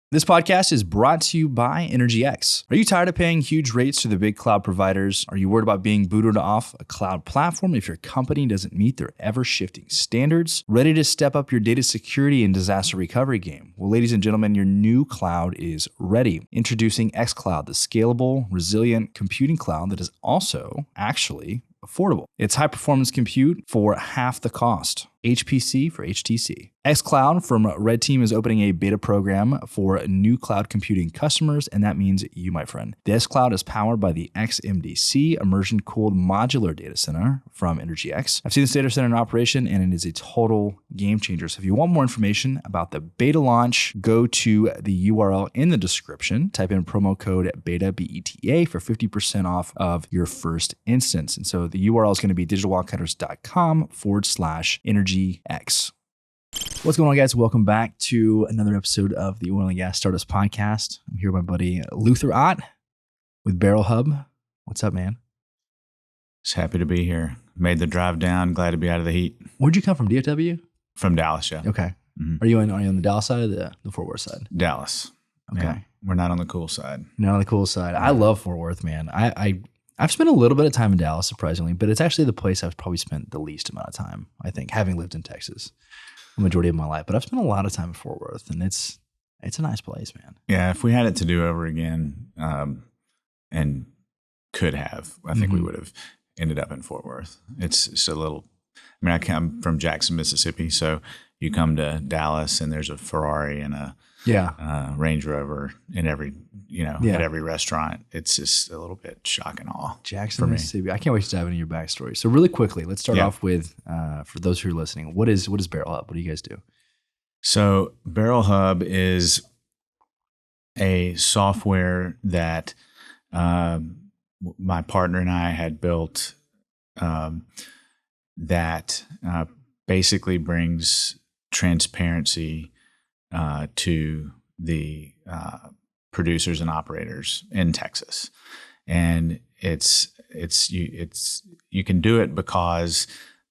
This podcast is brought to you by EnergyX. Are you tired of paying huge rates to the big cloud providers? Are you worried about being booted off a cloud platform if your company doesn't meet their ever-shifting standards? Ready to step up your data security and disaster recovery game? Well, ladies and gentlemen, your new cloud is ready. Introducing xCloud, the scalable, resilient computing cloud that is also actually affordable. It's high-performance compute for half the cost. HPC for HTC. xCloud from Red Team is opening a beta program for new cloud computing customers, and that means you, my friend. The xCloud is powered by the XMDC immersion-cooled modular data center from EnergyX. I've seen this data center in operation, and it is a total game changer. So if you want more information about the beta launch, go to the URL in the description. Type in promo code BETA, B-E-T-A, for 50% off of your first instance. And so the URL is going to be digitalwildcatters.com/EnergyX. What's going on, guys? Welcome back to another episode of the Oil and Gas Startups Podcast. I'm here with my buddy Luther Ott with BarrelHub. What's up, man? Just happy to be here. Made the drive down. Glad to be out of the heat. Where'd you come from? DFW? From Dallas, yeah. Okay. Mm-hmm. Are you on the Dallas side or the Fort Worth side? Dallas. Okay. Yeah. We're not on the cool side. Not on the cool side. I love Fort Worth, man. I've spent a little bit of time in Dallas, surprisingly, but it's actually the place I've probably spent the least amount of time, I think, having lived in Texas the majority of my life. But I've spent a lot of time in Fort Worth, and it's a nice place, man. Yeah, if we had it to do over again, and could have, I think we would have ended up in Fort Worth. It's just a little, I come from Jackson, Mississippi, so you come to Dallas and there's a Ferrari and a Range Rover in every, at every restaurant. It's just a little bit shock and awe. Jackson, Mississippi. I can't wait to dive into your backstory. So really quickly, let's start off with, for those who are listening, what is BarrelHub? What do you guys do? So BarrelHub is a software that my partner and I had built that basically brings transparency to the producers and operators in Texas, and you can do it because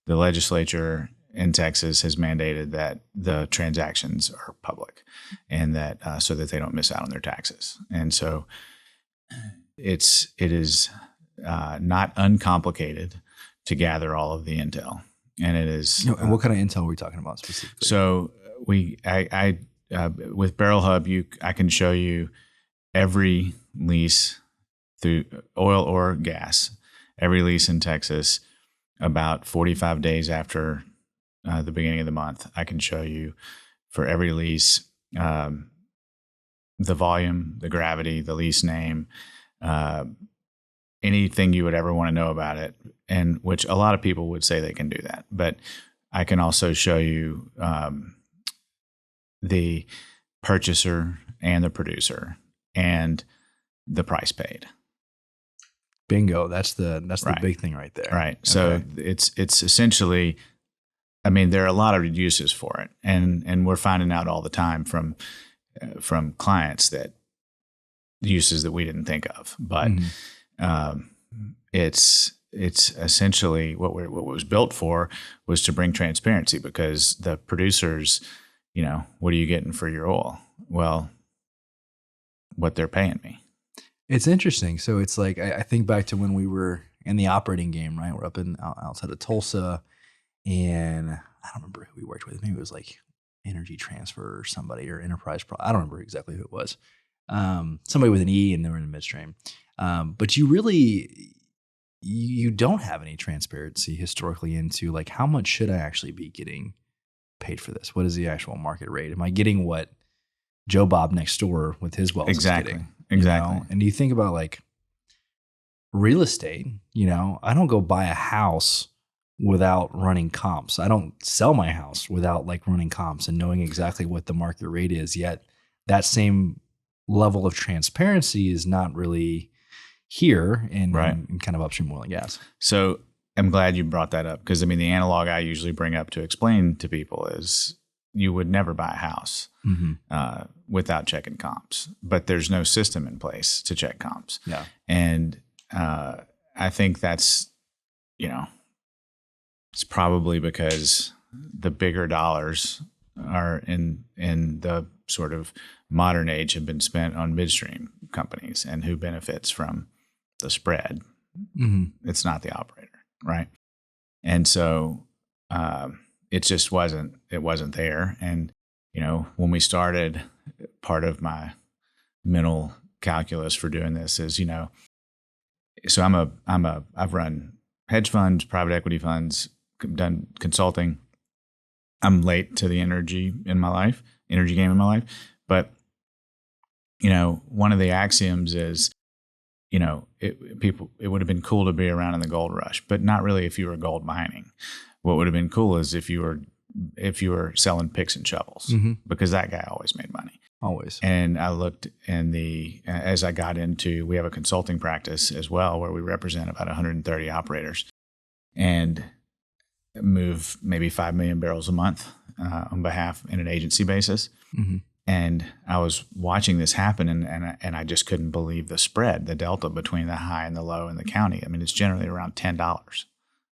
the legislature in Texas has mandated that the transactions are public, and that so that they don't miss out on their taxes. And so it is not uncomplicated to gather all of the intel, and it is. And what kind of intel are we talking about specifically? So with BarrelHub, I can show you every lease through oil or gas, every lease in Texas about 45 days after the beginning of the month. I can show you for every lease the volume, the gravity, the lease name, anything you would ever want to know about it, and which a lot of people would say they can do that. But I can also show you the purchaser and the producer and the price paid. Bingo. That's the big thing right there. Right. So it's essentially, there are a lot of uses for it, and we're finding out all the time from clients that uses that we didn't think of. But it's essentially what it was built for was to bring transparency, because the producers, what are you getting for your oil? Well, what they're paying me. It's interesting. So it's like, I think back to when we were in the operating game, right? We're up outside of Tulsa, and I don't remember who we worked with. Maybe it was like Energy Transfer or somebody, or Enterprise. I don't remember exactly who it was. Somebody with an E, and they were in the midstream. But you don't have any transparency historically into like, how much should I actually be getting paid for this? What is the actual market rate? Am I getting what Joe Bob next door with his wells is getting? Exactly. And do you think about like real estate? I don't go buy a house without running comps. I don't sell my house without like running comps and knowing exactly what the market rate is. Yet that same level of transparency is not really here in kind of upstream oil and gas. So I'm glad you brought that up, because the analog I usually bring up to explain to people is you would never buy a house without checking comps, but there's no system in place to check comps. Yeah. And I think that's, it's probably because the bigger dollars are in the sort of modern age have been spent on midstream companies and who benefits from the spread. Mm-hmm. It's not the operator, right? And so it just wasn't there. And, when we started, part of my mental calculus for doing this is, so I've run hedge funds, private equity funds, done consulting. I'm late to the energy game in my life. But, one of the axioms is, it would have been cool to be around in the gold rush, but not really if you were gold mining. What would have been cool is if you were selling picks and shovels, Mm-hmm. because that guy always made money. Always. And I looked as I got into, we have a consulting practice as well, where we represent about 130 operators and move maybe 5 million barrels a month on behalf in an agency basis. Mm-hmm. And I was watching this happen, and I just couldn't believe the spread, the delta between the high and the low in the county. I mean, it's generally around $10,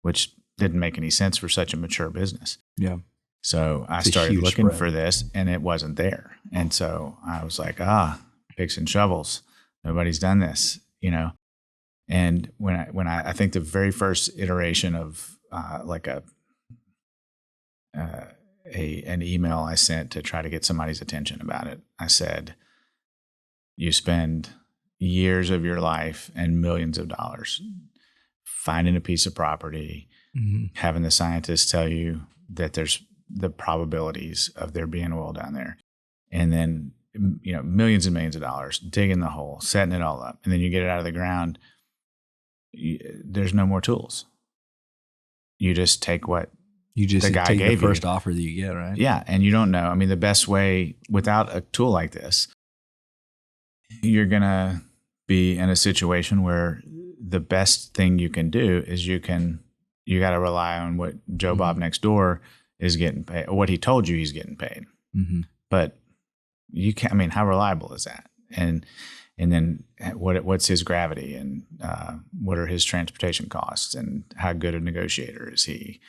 which didn't make any sense for such a mature business. Yeah. So I It's a started huge looking spread. for this, and it wasn't there. And so I was like, picks and shovels. Nobody's done this, And when I think the very first iteration of an email I sent to try to get somebody's attention about it, I said, you spend years of your life and millions of dollars finding a piece of property, Mm-hmm. having the scientists tell you that there's the probabilities of there being oil down there, and then millions and millions of dollars digging the hole, setting it all up, and then you get it out of the ground. There's no more tools. You just take what You just the guy take the gave you. first offer that you get, right? Yeah, and you don't know. I mean, the best way without a tool like this, you're gonna be in a situation where the best thing you can do is you got to rely on what Joe Bob next door is getting paid, or what he told you he's getting paid. Mm-hmm. But you can't. I mean, how reliable is that? And then what's his gravity, and what are his transportation costs, and how good a negotiator is he?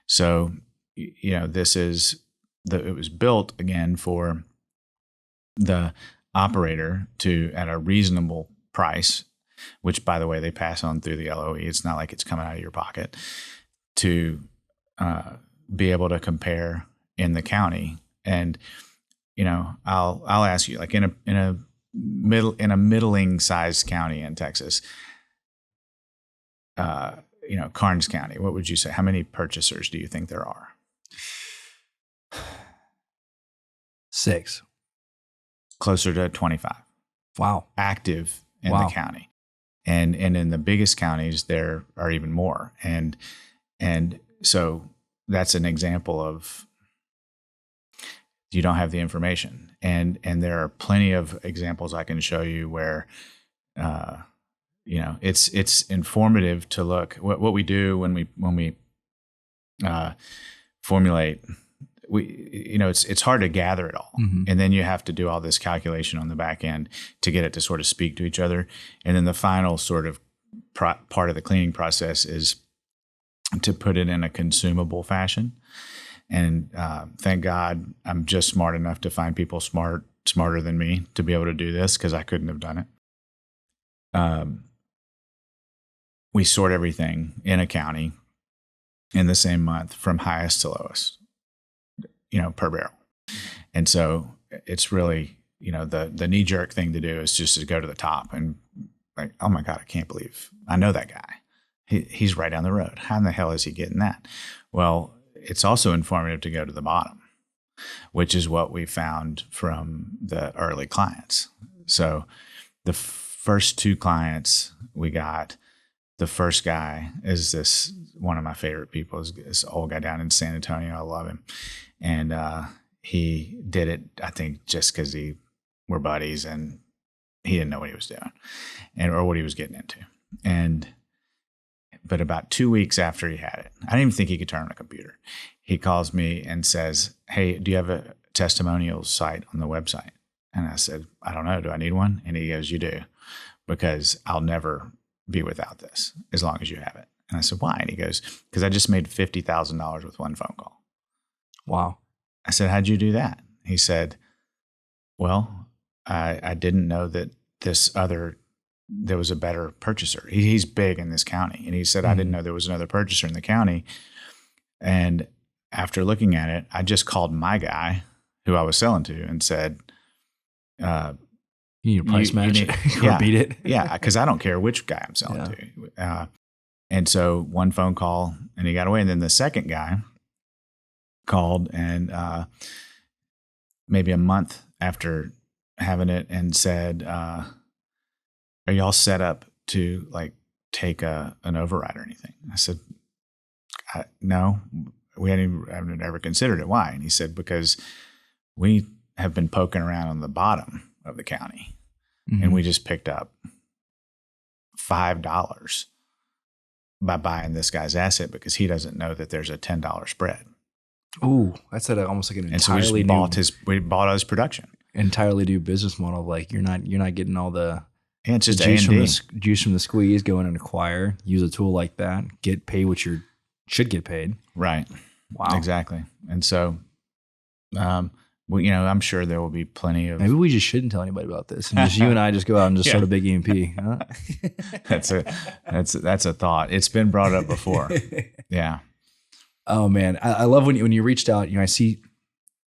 So this is it was built again for the operator to, at a reasonable price, which, by the way, they pass on through the LOE. It's not like it's coming out of your pocket, to be able to compare in the county. And I'll ask you, like in a middling sized county in Texas, Karnes County, what would you say? How many purchasers do you think there are? 6. Closer to 25. Wow. Active in Wow. the county. And in the biggest counties, there are even more. And so that's an example of you don't have the information. And there are plenty of examples I can show you where, it's informative to look. What we do when we formulate, it's hard to gather it all. Mm-hmm. And then you have to do all this calculation on the back end to get it to sort of speak to each other. And then the final sort of part of the cleaning process is to put it in a consumable fashion. And thank God I'm just smart enough to find people smarter than me to be able to do this, because I couldn't have done it. We sort everything in a county in the same month from highest to lowest, per barrel. And so it's really, the knee jerk thing to do is just to go to the top and like, oh my God, I can't believe I know that guy. He's right down the road. How in the hell is he getting that? Well, it's also informative to go to the bottom, which is what we found from the early clients. So the first 2 clients we got, the first guy is this, one of my favorite people, is this old guy down in San Antonio. I love him. And he did it, I think, just because we're buddies, and he didn't know what he was doing or what he was getting into. But about 2 weeks after he had it, I didn't even think he could turn on a computer. He calls me and says, "Hey, do you have a testimonials site on the website?" And I said, "I don't know. Do I need one?" And he goes, "You do, because I'll never be without this as long as you have it." And I said, "Why?" And he goes, "Because I just made $50,000 with one phone call." Wow. I said, "How'd you do that?" He said, Well, I didn't know that there was a better purchaser. He's big in this county. And he said, I didn't know there was another purchaser in the county. And after looking at it, I just called my guy who I was selling to and said, You need a price match or beat it. Yeah, because I don't care which guy I'm selling to. And so one phone call and he got away. And then the second guy called and maybe a month after having it and said, are y'all set up to like take an override or anything? I said, no, we haven't ever considered it. Why? And he said, because we have been poking around on the bottom of the county and we just picked up $5 by buying this guy's asset because he doesn't know that there's a $10 spread. Ooh, that's almost like an entirely we bought his production. Entirely new business model. Like you're not getting all the it's just juice from the squeeze. Go in and acquire. Use a tool like that. Get paid what you should get paid. Right. Wow. Exactly. And so, I'm sure there will be plenty of. Maybe we just shouldn't tell anybody about this, and just you and I just go out and just start a big EMP. Huh? That's a thought. It's been brought up before. Yeah. Oh man, I love when you reached out. I see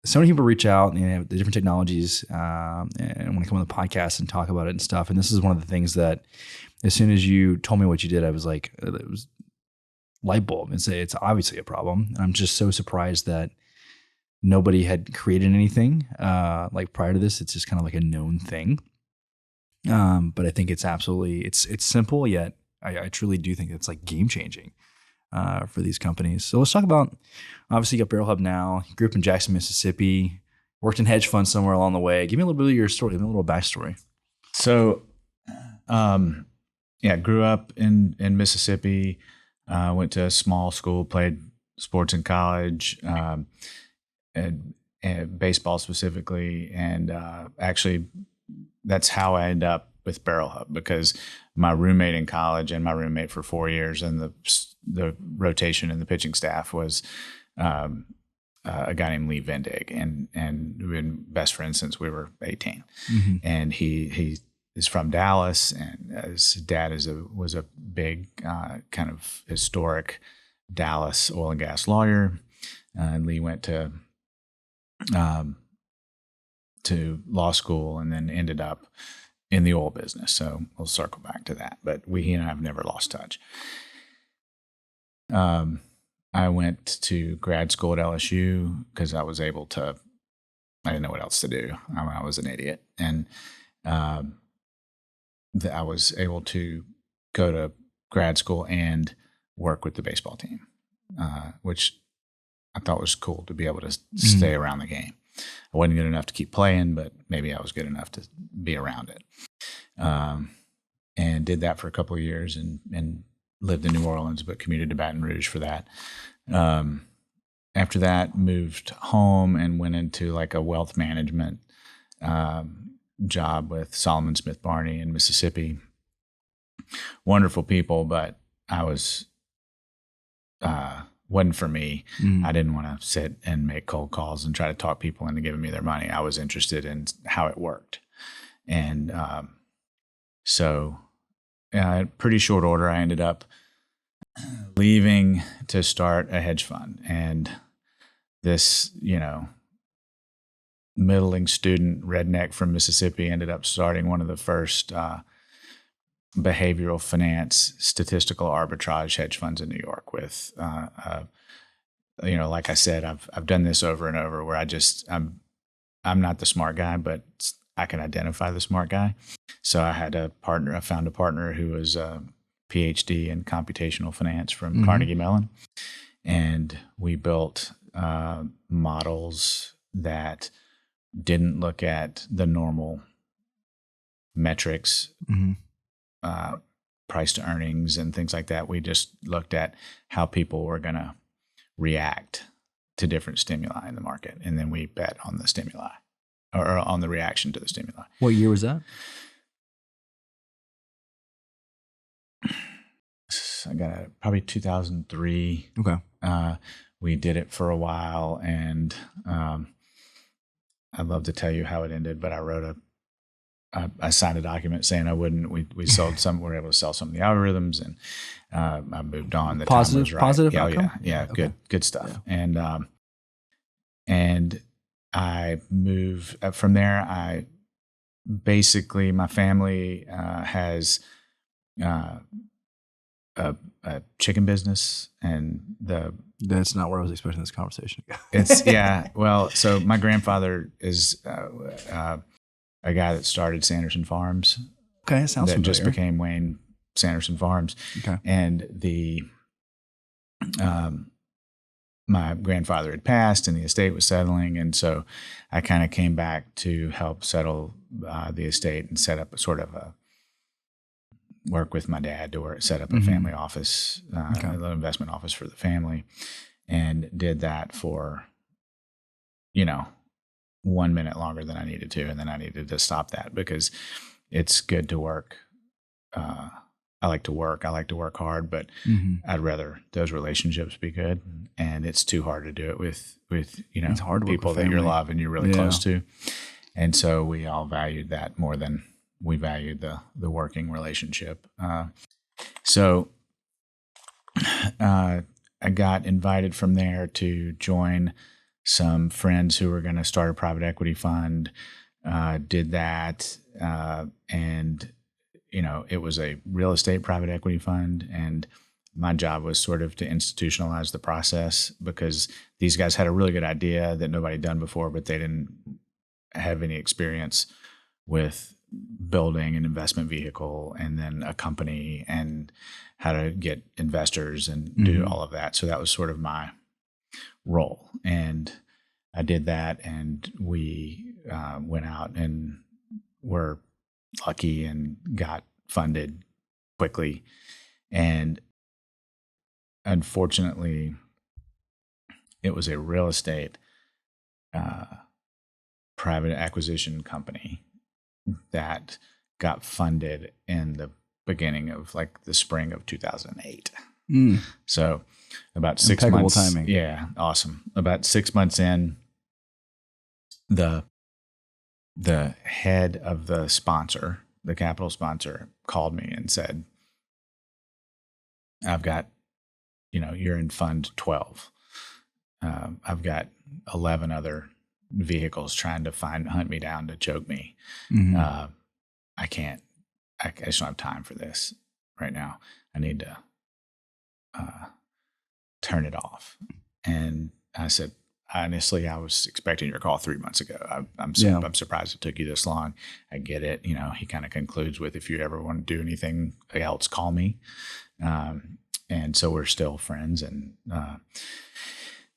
so many people reach out and they have the different technologies and want to come on the podcast and talk about it and stuff. And this is one of the things that, as soon as you told me what you did, I was like, it was light bulb. It's obviously a problem. And I'm just so surprised that nobody had created anything like prior to this. It's just kind of like a known thing. But I think it's absolutely it's simple, yet I truly do think it's like game changing. For these companies. So let's talk about, obviously you got BarrelHub now, you grew up in Jackson, Mississippi, worked in hedge funds somewhere along the way. Give me a little bit of your story, give me a little backstory. So, grew up in Mississippi, went to a small school, played sports in college, and baseball specifically. And actually that's how I ended up with BarrelHub, because my roommate in college and my roommate for 4 years and the rotation in the pitching staff was a guy named Lee Vendig, and we've been best friends since we were 18. Mm-hmm. And he is from Dallas, and his dad was a big kind of historic Dallas oil and gas lawyer. And Lee went to law school and then ended up in the oil business. So we'll circle back to that. But he and I have never lost touch. I went to grad school at LSU because I didn't know what else to do. I was an idiot. And I was able to go to grad school and work with the baseball team, which I thought was cool to be able to stay around the game. I wasn't good enough to keep playing, but maybe I was good enough to be around it. And did that for a couple of years and lived in New Orleans, but commuted to Baton Rouge for that. After that, moved home and went into like a wealth management job with Solomon Smith Barney in Mississippi. Wonderful people, but I wasn't for me. I didn't want to sit and make cold calls and try to talk people into giving me their money. I was interested in how it worked. And so pretty short order, I ended up leaving to start a hedge fund. And this, middling student redneck from Mississippi ended up starting one of the first behavioral finance statistical arbitrage hedge funds in New York with, like I said, I've done this over and over where I'm not the smart guy, but I can identify the smart guy. So I found a partner who was a PhD in computational finance from Carnegie Mellon. And we built models that didn't look at the normal metrics, price to earnings and things like that. We just looked at how people were going to react to different stimuli in the market. And then we bet on the stimuli or on the reaction to the stimuli. What year was that? I got it probably 2003. Okay. We did it for a while, and I'd love to tell you how it ended, but I signed a document saying I wouldn't. We sold some. We were able to sell some of the algorithms, and I moved on. The time was right. Positive Yeah, outcome? yeah. Okay. Good stuff. Yeah. And I moved from there. I basically, my family has a chicken business, and That's not where I was expecting this conversation to go. it's yeah. Well, so my grandfather is a guy that started Sanderson Farms. Okay, sounds that familiar. just became Wayne Sanderson Farms. Okay. And my grandfather had passed and the estate was settling. And so I kind of came back to help settle the estate and set up a sort of a work with my dad to set up a family office, a little investment office for the family, and did that for, 1 minute longer than I needed to. And then I needed to stop that because it's good to work. I like to work. I like to work hard, but I'd rather those relationships be good. And it's too hard to do it with it's hard to people work with that you family. love and you're really close to. And so we all valued that more than we valued the working relationship. So I got invited from there to join some friends who were going to start a private equity fund. Did that, and it was a real estate private equity fund, and my job was sort of to institutionalize the process because these guys had a really good idea that nobody had done before, but they didn't have any experience with building an investment vehicle and then a company and how to get investors and do all of that. So that was sort of my role. And I did that, and we went out and were lucky and got funded quickly. And unfortunately, it was a real estate private acquisition company that got funded in the beginning of the spring of 2008. So about 6 Impeccable months. Timing. Yeah. Awesome. About 6 months in, the head of the sponsor, the capital sponsor, called me and said, I've got, you're in fund 12. I've got 11 other vehicles trying to hunt me down to choke me. I just don't have time for this right now. I need to turn it off. And I said, honestly, I was expecting your call 3 months ago. I'm surprised it took you this long. I get it. He kind of concludes with, if you ever want to do anything else, call me. And so we're still friends. And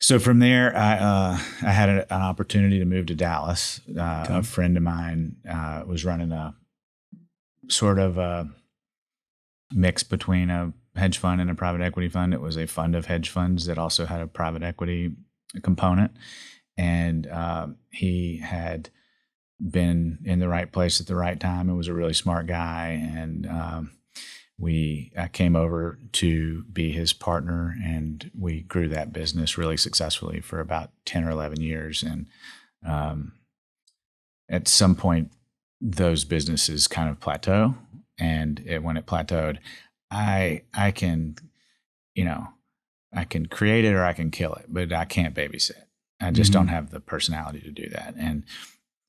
so from there, I had an opportunity to move to Dallas. A friend of mine was running a sort of a mix between a hedge fund and a private equity fund. It was a fund of hedge funds that also had a private equity component. And he had been in the right place at the right time. It was a really smart guy. And I came over to be his partner, and we grew that business really successfully for about 10 or 11 years. And at some point, those businesses kind of plateau. And when it plateaued, I can create it or I can kill it, but I can't babysit. I just don't have the personality to do that. And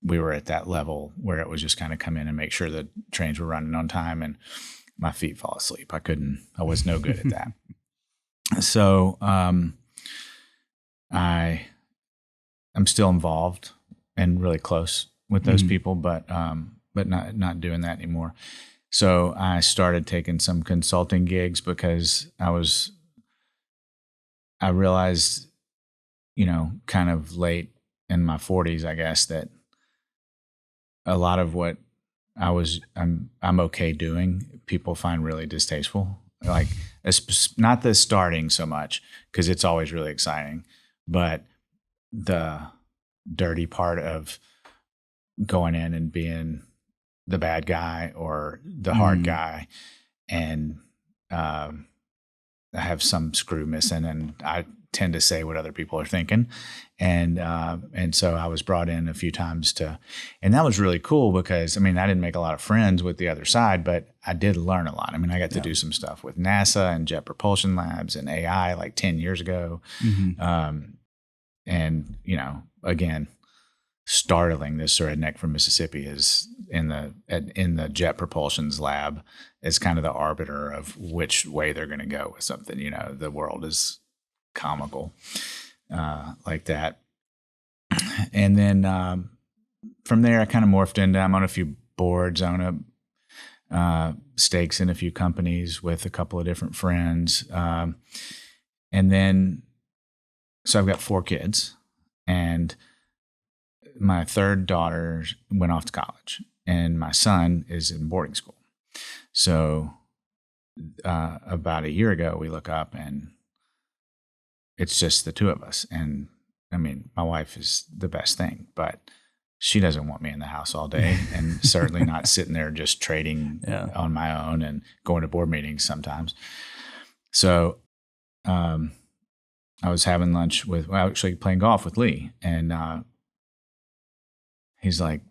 we were at that level where it was just kind of come in and make sure that trains were running on time, and my feet fall asleep. I was no good at that. So I'm still involved and really close with those people, but not doing that anymore. So I started taking some consulting gigs because I realized, kind of late in my 40s, I guess, that a lot of what I'm okay doing, people find really distasteful. Not the starting so much, because it's always really exciting, but the dirty part of going in and being the bad guy or the hard guy, and I have some screw missing, and tend to say what other people are thinking. And so I was brought in a few times and that was really cool because, I mean, I didn't make a lot of friends with the other side, but I did learn a lot. I mean, I got to do some stuff with NASA and Jet Propulsion Labs and AI like 10 years ago. And, again, startling, this redneck from Mississippi is in the Jet Propulsion's lab is kind of the arbiter of which way they're going to go with something. The world is comical like that. And then from there, I kind of morphed into, I'm on a few boards, I own stakes in a few companies with a couple of different friends. And then, so I've got 4 kids, and my third daughter went off to college, and my son is in boarding school. So about a year ago, we look up and it's just the 2 of us. And I mean, my wife is the best thing, but she doesn't want me in the house all day, and certainly not sitting there just trading on my own and going to board meetings sometimes. So I was having lunch actually playing golf with Lee, and he's like,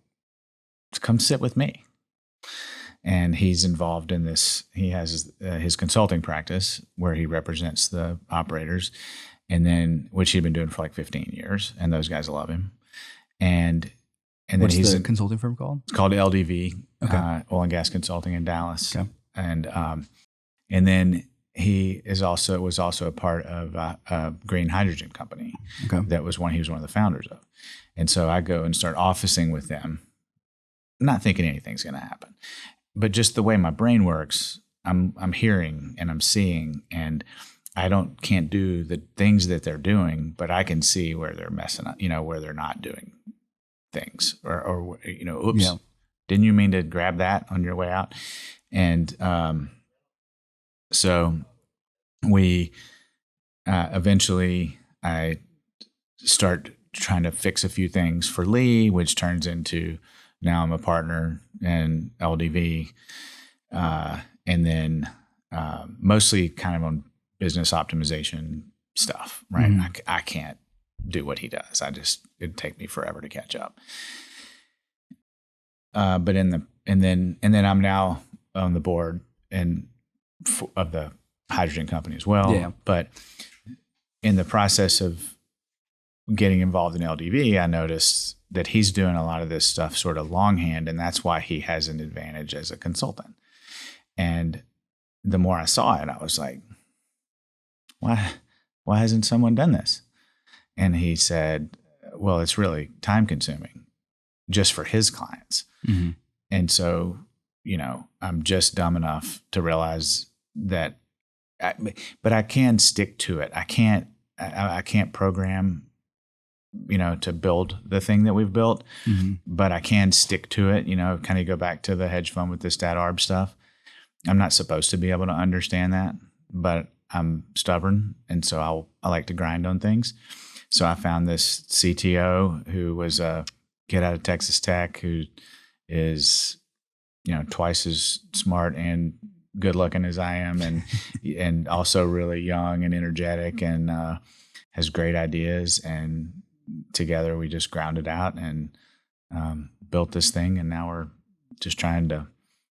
come sit with me. And he's involved in this. He has his consulting practice where he represents the operators, and then, which he'd been doing for like 15 years, and those guys love him. And then what's the consulting firm called? It's called LDV, Oil and Gas Consulting in Dallas. Okay. And then he was also a part of a green hydrogen company. Okay. He was one of the founders of. And so I go and start officing with them, not thinking anything's going to happen, but just the way my brain works, I'm hearing and I'm seeing, and I can't do the things that they're doing, but I can see where they're messing up, where they're not doing things, or oops, didn't you mean to grab that on your way out? And so we eventually I start trying to fix a few things for Lee, which turns into now I'm a partner in LDV, and then mostly kind of on business optimization stuff, right? Mm-hmm. I can't do what he does. It'd take me forever to catch up. But and then I'm now on the board of the hydrogen company as well. Yeah. But in the process of getting involved in LDV, I noticed that he's doing a lot of this stuff sort of longhand, and that's why he has an advantage as a consultant. And the more I saw it, I was like, why hasn't someone done this? And he said, well, it's really time consuming just for his clients. Mm-hmm. And so, I'm just dumb enough to realize that, but I can stick to it. I can't program, to build the thing that we've built, mm-hmm. but I can stick to it, kind of go back to the hedge fund with the stat arb stuff. I'm not supposed to be able to understand that, but I'm stubborn. And so I like to grind on things. So I found this CTO who was a kid out of Texas Tech who is, twice as smart and good looking as I am, and also really young and energetic, and has great ideas. And together we just ground it out and built this thing. And now we're just trying to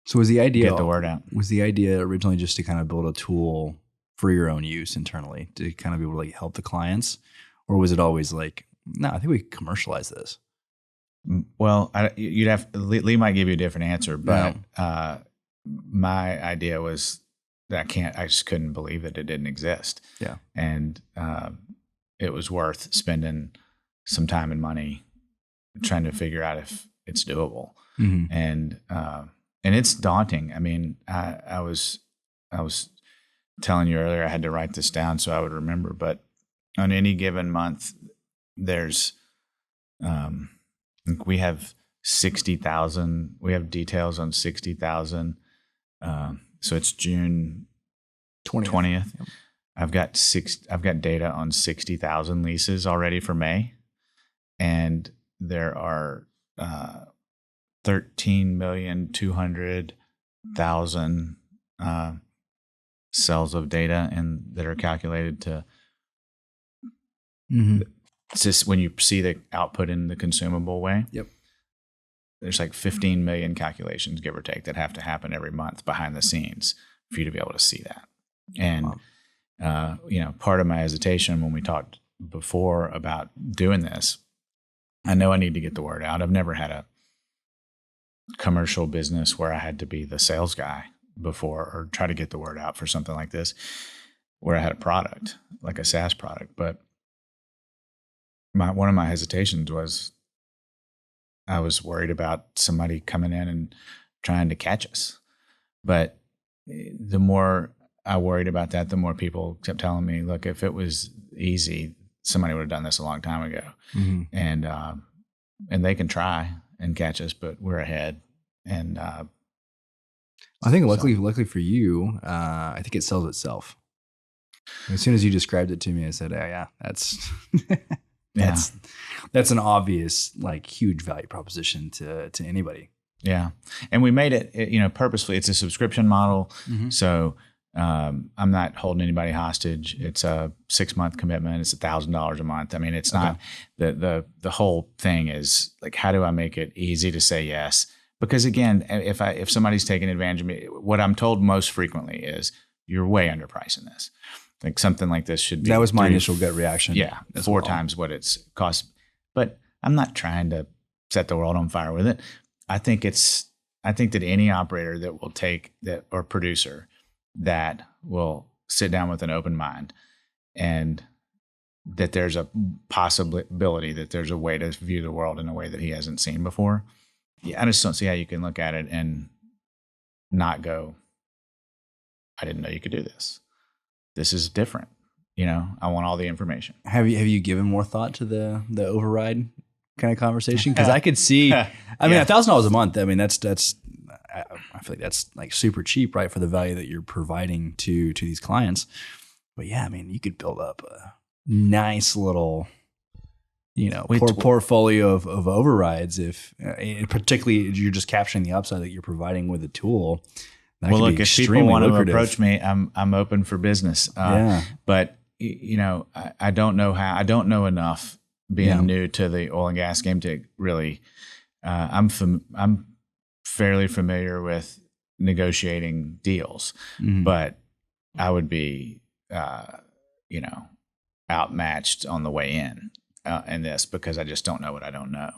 get the word out. Was the idea originally just to kind of build a tool for your own use internally to kind of be able to help the clients? Or was it always like, no, I think we commercialize this? Well, Lee might give you a different answer, but my idea was that I just couldn't believe that it didn't exist. Yeah. And it was worth spending some time and money trying to figure out if it's doable. Mm-hmm. And it's daunting. I mean, I was telling you earlier, I had to write this down so I would remember, but on any given month, there's, we have 60,000, we have details on 60,000. So it's June 20th. Yep. I've got data on 60,000 leases already for May. And there are 13,200,000 cells of data that are calculated to Mm-hmm. It's just when you see the output in the consumable way. Yep. There's like 15 million calculations, give or take, that have to happen every month behind the scenes for you to be able to see that. And, part of my hesitation when we talked before about doing this, I know I need to get the word out. I've never had a commercial business where I had to be the sales guy before or try to get the word out for something like this, where I had a product, like a SaaS product. But one of my hesitations was I was worried about somebody coming in and trying to catch us. But the more I worried about that, the more people kept telling me, look, if it was easy, somebody would have done this a long time ago. Mm-hmm. And they can try and catch us, but we're ahead. And I think luckily for you, I think it sells itself. As soon as you described it to me, I said, oh, yeah, that's an obvious, like, huge value proposition to anybody. Yeah. And we made it, purposefully. It's a subscription model. Mm-hmm. So I'm not holding anybody hostage. It's a 6-month commitment. It's $1,000 a month. I mean, it's not the whole thing is like, how do I make it easy to say yes? Because again, if somebody's taking advantage of me, what I'm told most frequently is you're way underpricing this. Like something like this should be. That was my initial gut reaction. Yeah. 4 times what it's cost. But I'm not trying to set the world on fire with it. I think that any operator that will take that, or producer that will sit down with an open mind, and that there's a possibility that there's a way to view the world in a way that he hasn't seen before. Yeah, I just don't see how you can look at it and not go, I didn't know you could do this. This is different. I want all the information. Have you given more thought to the override kind of conversation? Because I could see, I mean, $1,000 a month. I mean, I feel like that's like super cheap, right, for the value that you're providing to these clients. But yeah, I mean, you could build up a nice little, portfolio of overrides if, particularly you're just capturing the upside that you're providing with the tool. Well, look, if people want to approach me, I'm open for business. But I don't know how. I don't know enough being new to the oil and gas game to really. I'm fairly familiar with negotiating deals, but I would be, outmatched on the way in this because I just don't know what I don't know.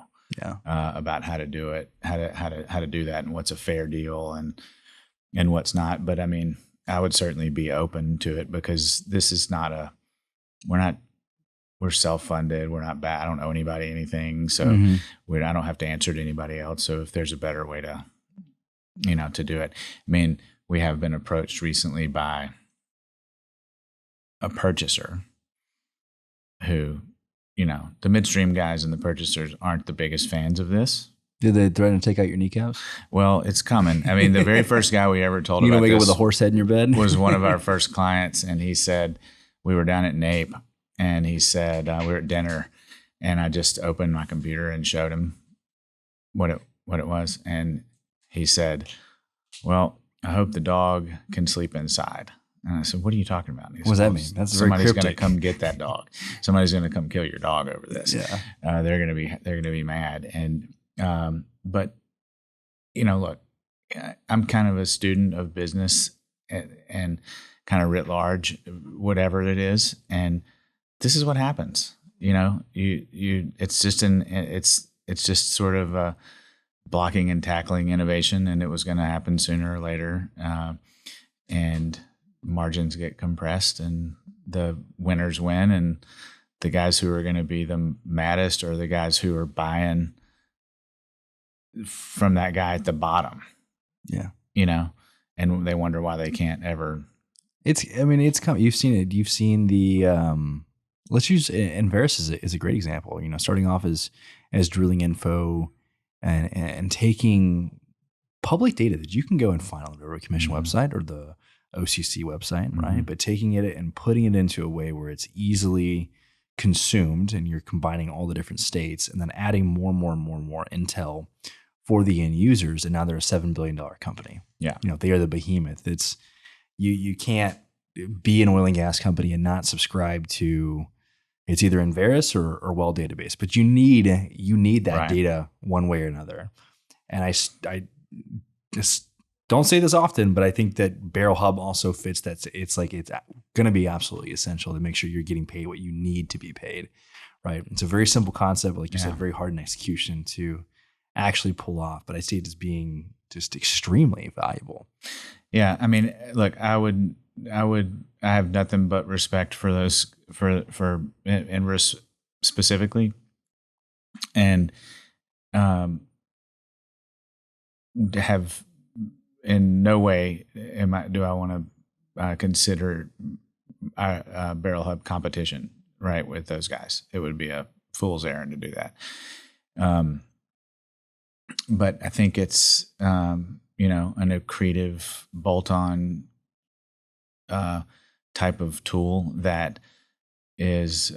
About how to do it, how to do that, and what's a fair deal and what's not. But I mean, I would certainly be open to it because this is not we're self-funded. We're not bad. I don't owe anybody anything. So I don't have to answer to anybody else. So if there's a better way to, to do it. I mean, we have been approached recently by a purchaser who, the midstream guys and the purchasers aren't the biggest fans of this. Did they threaten to take out your kneecaps? Well, it's coming. I mean, the very first guy we ever told about wake this up with a horse head in your bed was one of our first clients, and he said we were down at NAPE, and he said we were at dinner, and I just opened my computer and showed him what it was, and he said, "Well, I hope the dog can sleep inside." And I said, "What are you talking about?" What does that mean? That's somebody's going to come get that dog. Somebody's going to come kill your dog over this. Yeah, they're going to be mad. And but look, I'm kind of a student of business and kind of writ large, whatever it is, and this is what happens. It's just sort of blocking and tackling innovation, and it was going to happen sooner or later. And margins get compressed, and the winners win, and the guys who are going to be the maddest are the guys who are buying from that guy at the bottom. Yeah. And they wonder why they can't ever. It's come. You've seen it. You've seen the, let's use Enverus is a great example, starting off as drilling info and taking public data that you can go and find on the Railroad Commission website or the OCC website, right? But taking it and putting it into a way where it's easily consumed, and you're combining all the different states, and then adding more intel for the end users. And now they're a $7 billion company. Yeah. They are the behemoth. It's you can't be an oil and gas company and not subscribe to It's either in Verus or Well database, but you need that Right. data one way or another. And I just don't say this often, but I think that BarrelHub also fits that. It's like it's going to be absolutely essential to make sure you're getting paid what you need to be paid. Right. It's a very simple concept, but like you said, very hard in execution to actually pull off. But I see it as being just extremely valuable. Yeah. I mean, look, I have nothing but respect for those specifically. And, have in no way do I want to consider BarrelHub competition, right, with those guys. It would be a fool's errand to do that. But I think it's an accretive bolt-on type of tool that is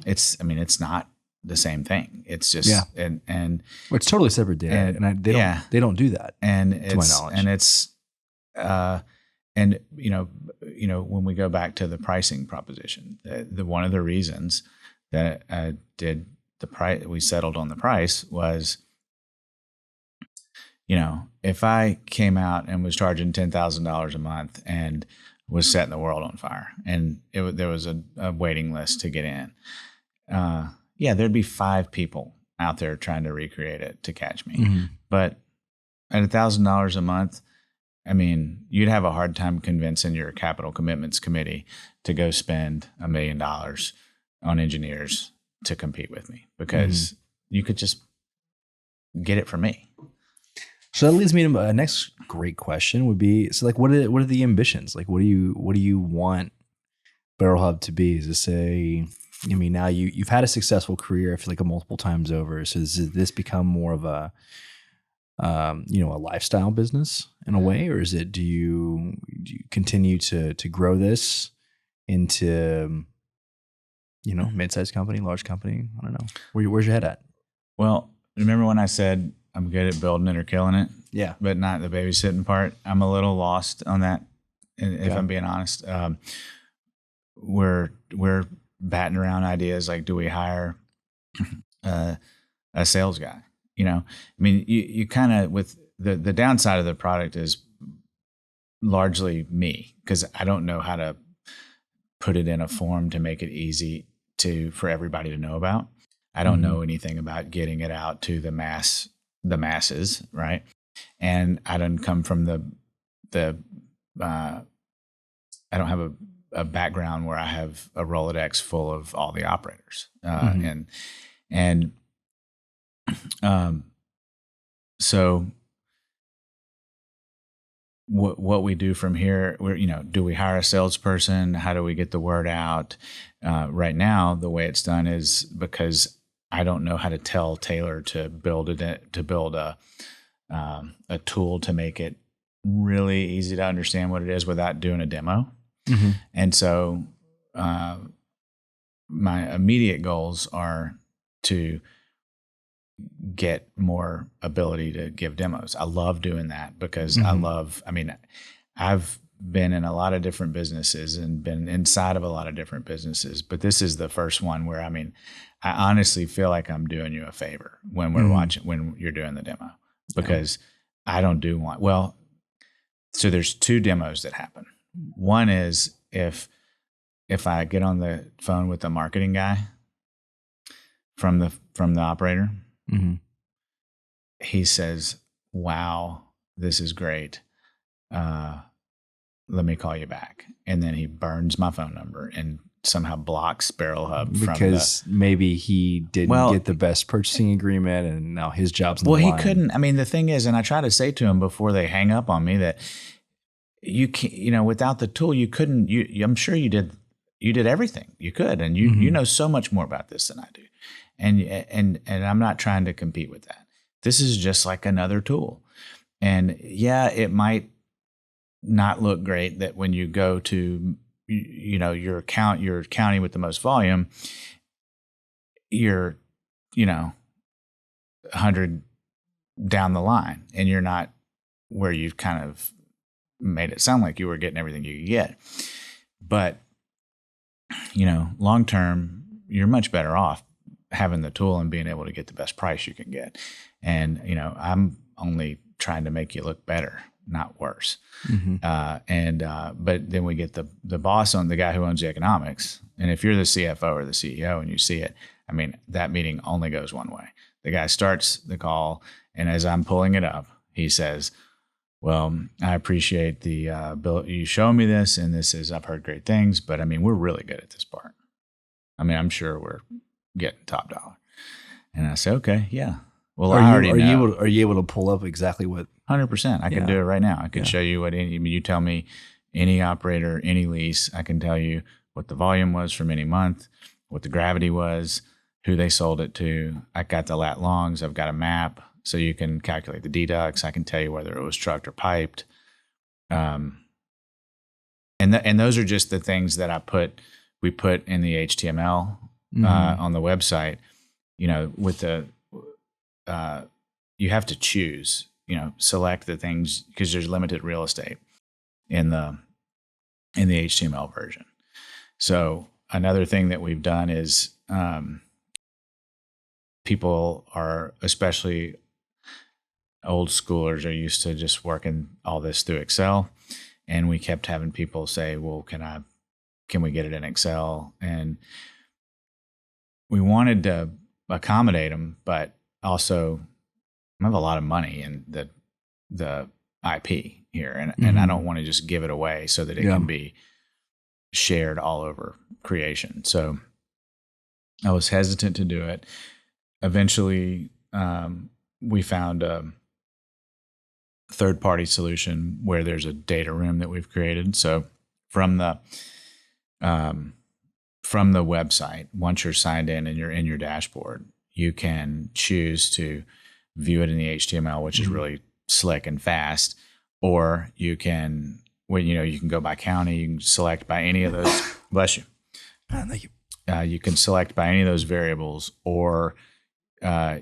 it's not the same thing. It's just and well, it's totally separate data, and they don't do that. And to my knowledge, and it's when we go back to the pricing proposition, the one of the reasons that I did the price, we settled on the price was, if I came out and was charging $10,000 a month and was setting the world on fire, and there was a waiting list to get in, there'd be 5 people out there trying to recreate it to catch me. Mm-hmm. But at $1,000 a month, I mean, you'd have a hard time convincing your capital commitments committee to go spend $1 million on engineers to compete with me, because you could just get it from me. So that leads me to a next great question would be, so like, what are the ambitions? Like, what do you want BarrelHub to be? Is this now you've had a successful career, I feel like multiple times over. So does this become more of a lifestyle business in a way, or do you continue to grow this into, mid-sized company, large company? I don't know. Where's your head at? Well, remember when I said I'm good at building it or killing it? Yeah. But not the babysitting part. I'm a little lost on that, if I'm being honest. We're batting around ideas like, do we hire a sales guy? I mean, you kind of, with the downside of the product is largely me, because I don't know how to put it in a form to make it easy for everybody to know about. I don't know anything about getting it out to the masses, right? And I don't come from I don't have a background where I have a Rolodex full of all the operators, so what we do from here, do we hire a salesperson? How do we get the word out? Right now, the way it's done is because I don't know how to tell Taylor to build a tool to make it really easy to understand what it is without doing a demo. Mm-hmm. And so my immediate goals are to get more ability to give demos. I love doing that because I've been in a lot of different businesses and been inside of a lot of different businesses, but this is the first one where, I honestly feel like I'm doing you a favor when we're watching, when you're doing the demo, because I don't do one. Well, so there's 2 demos that happen. One is if I get on the phone with the marketing guy from the operator, he says, "Wow, this is great. Let me call you back." And then he burns my phone number and somehow blocks BarrelHub because maybe he didn't get the best purchasing agreement, and now his job's on the line. He couldn't. I mean, the thing is, and I try to say to him before they hang up on me that you can't, without the tool, you couldn't. I'm sure you did everything you could, and you know so much more about this than I do, and I'm not trying to compete with that. This is just like another tool, and it might not look great that when you go to your county with the most volume, you're 100 down the line, and you're not where you've kind of made it sound like you were getting everything you could get. But long term, you're much better off having the tool and being able to get the best price you can get. And, I'm only trying to make you look better, not worse. But then we get the boss on the guy who owns the economics. And if you're the CFO or the CEO and you see it, I mean, that meeting only goes one way. The guy starts the call, and as I'm pulling it up, he says, well, I appreciate the bill. You show me this, and I've heard great things, but I mean, we're really good at this part. I mean, I'm sure we're getting top dollar. And I say, okay, yeah. Well, I already know. Are you able to pull up exactly what? 100%. I can do it right now. I can show you you tell me any operator, any lease. I can tell you what the volume was from any month, what the gravity was, who they sold it to. I got the lat longs. I've got a map, so you can calculate the deducts. I can tell you whether it was trucked or piped. And those are just the things that we put in the HTML on the website. With you have to choose. Select the things because there's limited real estate in the HTML version. So another thing that we've done is people are, especially old schoolers, are used to just working all this through Excel. And we kept having people say, well, can we get it in Excel? And we wanted to accommodate them, but also I have a lot of money in the IP here, and I don't want to just give it away so that it can be shared all over creation. So I was hesitant to do it. Eventually, we found a third-party solution where there's a data room that we've created. So from the website, once you're signed in and you're in your dashboard, you can choose to view it in the HTML, which is really slick and fast, or you can, you can go by county. You can select by any of those. Bless you. Thank you. You can select by any of those variables, or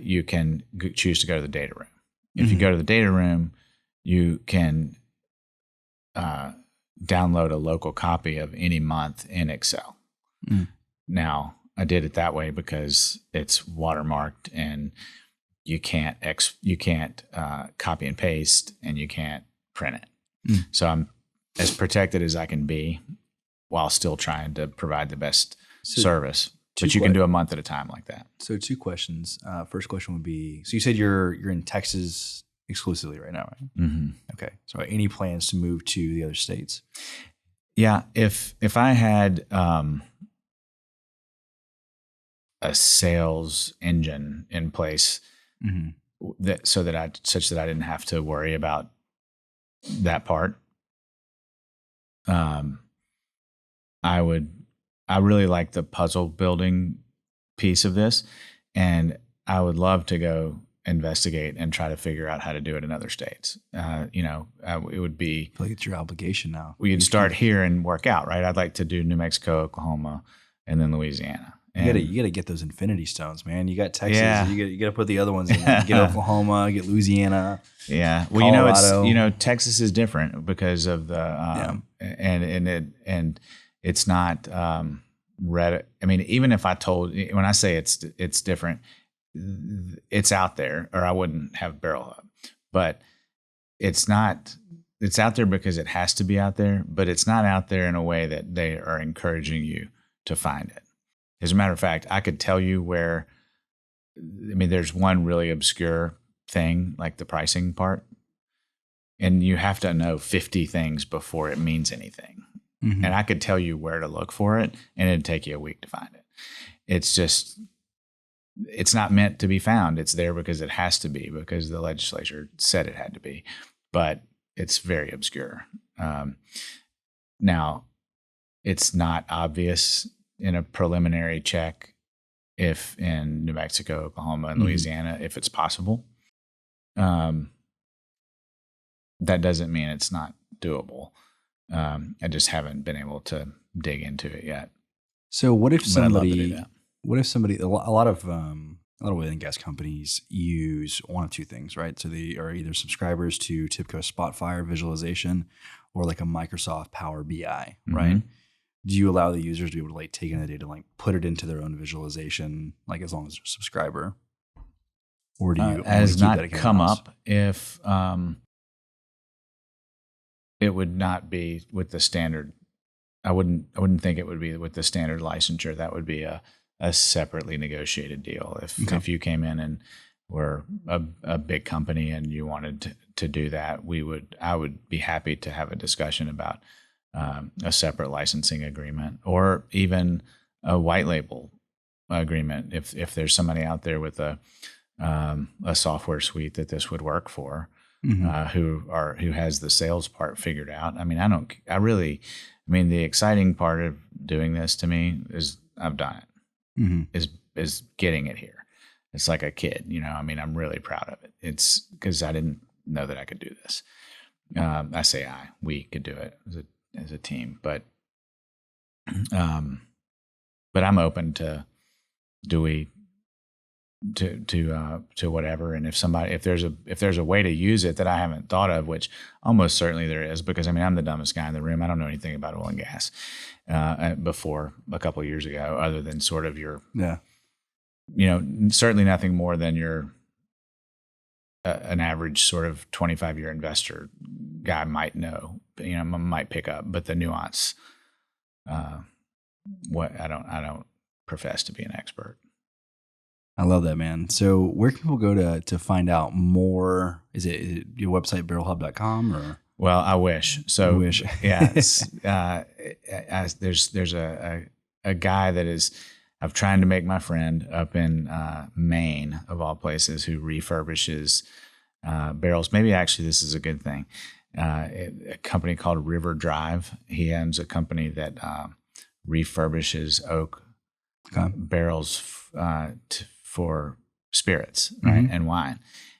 you can choose to go to the data room. If you go to the data room, you can download a local copy of any month in Excel. Now, I did it that way because it's watermarked and you can't copy and paste, and you can't print it. So I'm as protected as I can be while still trying to provide the best service. But you can do a month at a time like that. So 2 questions. First question would be, so you said you're in Texas exclusively right now, right? Mm-hmm. Okay. So any plans to move to the other states? Yeah. If I had a sales engine in place, such that I didn't have to worry about that part, I really like the puzzle building piece of this, and I would love to go investigate and try to figure out how to do it in other states. It would be, I feel like it's your obligation now. We'd start here and work out, right? I'd like to do New Mexico, Oklahoma, and then Louisiana. You gotta get those infinity stones, man. You got Texas. Yeah. You gotta put the other ones in. Get Oklahoma, get Louisiana. Yeah. Well, Colorado. Texas is different because of the and it's not red. I mean, even if when I say it's different, it's out there, or I wouldn't have BarrelHub. But it's not. It's out there because it has to be out there, but it's not out there in a way that they are encouraging you to find it. As a matter of fact, I could tell you where, there's one really obscure thing, like the pricing part, and you have to know 50 things before it means anything. And I could tell you where to look for it, and it'd take you a week to find it. It's not meant to be found. It's there because it has to be, because the legislature said it had to be, but it's very obscure. Now, it's not obvious in a preliminary check if in New Mexico, Oklahoma, and Louisiana, if it's possible. That doesn't mean it's not doable. I just haven't been able to dig into it yet. So what if somebody, a lot of oil and gas companies use one of 2 things, right? So they are either subscribers to TIBCO Spotfire visualization or like a Microsoft Power BI, right? do you allow the users to be able to like take in the data, like put it into their own visualization, like as long as they're a subscriber? Or do you has keep not that come in-house? up if it would not be with the standard. I wouldn't think it would be with the standard licensure. That would be a separately negotiated deal. If you came in and were a big company and you wanted to do that, I would be happy to have a discussion about a separate licensing agreement, or even a white label agreement. If there's somebody out there with a software suite that this would work for, who has the sales part figured out. I mean, the exciting part of doing this to me is I've done it. Is getting it here. It's like a kid, I mean, I'm really proud of it. It's because I didn't know that I could do this. We could do it as a team, but I'm open to whatever. And if there's a way to use it that I haven't thought of, which almost certainly there is, because I mean, I'm the dumbest guy in the room. I don't know anything about oil and gas before a couple of years ago, other than sort of certainly nothing more than your an average sort of 25-year investor guy might know, might pick up, but the nuance, I don't profess to be an expert. I love that, man. So where can people go to find out more? Is it your website, BarrelHub.com, or? Well, I wish. So yeah, there's a guy that is, I'm trying to make my friend up in Maine, of all places, who refurbishes barrels. Maybe actually this is a good thing. A company called River Drive. He owns a company that refurbishes oak barrels for spirits, right, and wine.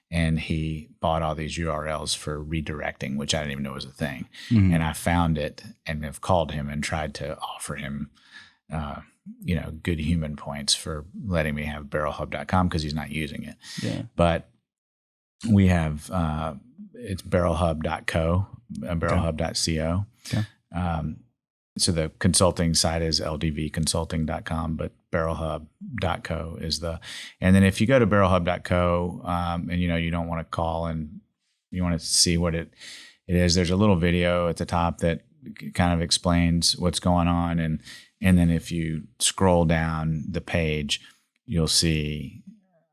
And he bought all these URLs for redirecting, which I didn't even know was a thing. And I found it and have called him and tried to offer him, good human points for letting me have BarrelHub.com, because he's not using it. Yeah. But we have it's BarrelHub.co, BarrelHub.co. Okay. So the consulting site is ldvconsulting.com, but BarrelHub.co is and then if you go to BarrelHub.co, and you don't want to call and you want to see what it is, there's a little video at the top that kind of explains what's going on. And then if you scroll down the page, you'll see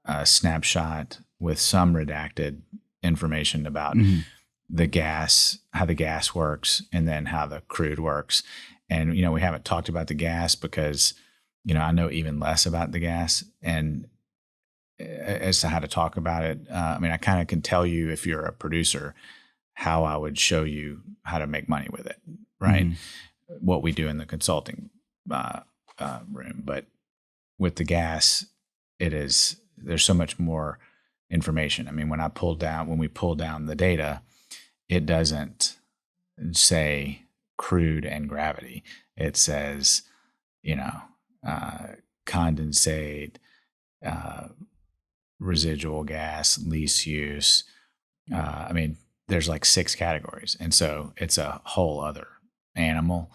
a snapshot with some redacted information about the gas, how the gas works, and then how the crude works. And, we haven't talked about the gas because, I know even less about the gas, and as to how to talk about it. I kind of can tell you, if you're a producer, how I would show you how to make money with it, right? What we do in the consulting room. But with the gas, there's so much more information. When we pull down the data, it doesn't say crude and gravity. It says, condensate, residual gas, lease use. There's like 6 categories. And so it's a whole other animal.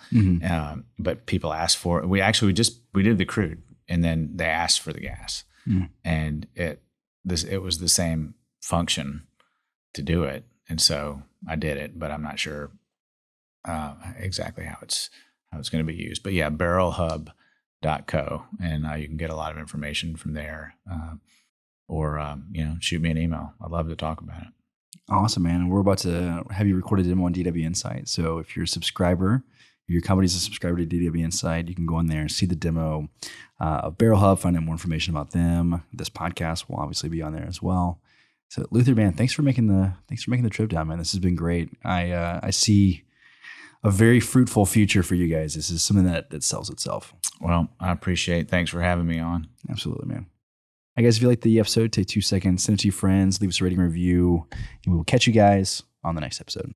But people ask for it. We did the crude, and then they asked for the gas. And it was the same function to do it. And so I did it, but I'm not sure exactly how it's going to be used. But yeah, BarrelHub.co, and you can get a lot of information from there, or shoot me an email. I'd love to talk about it. Awesome, man. And we're about to have you record a demo on DW Insight. So if you're a subscriber, if your company's a subscriber to DW Insight, you can go in there and see the demo of BarrelHub, find out more information about them. This podcast will obviously be on there as well. So Luther, man, thanks for making the trip down, man. This has been great. I see a very fruitful future for you guys. This is something that sells itself. Well, I appreciate it. Thanks for having me on. Absolutely, man. Hey guys, if you liked the episode, take 2 seconds, send it to your friends, leave us a rating review, and we will catch you guys on the next episode.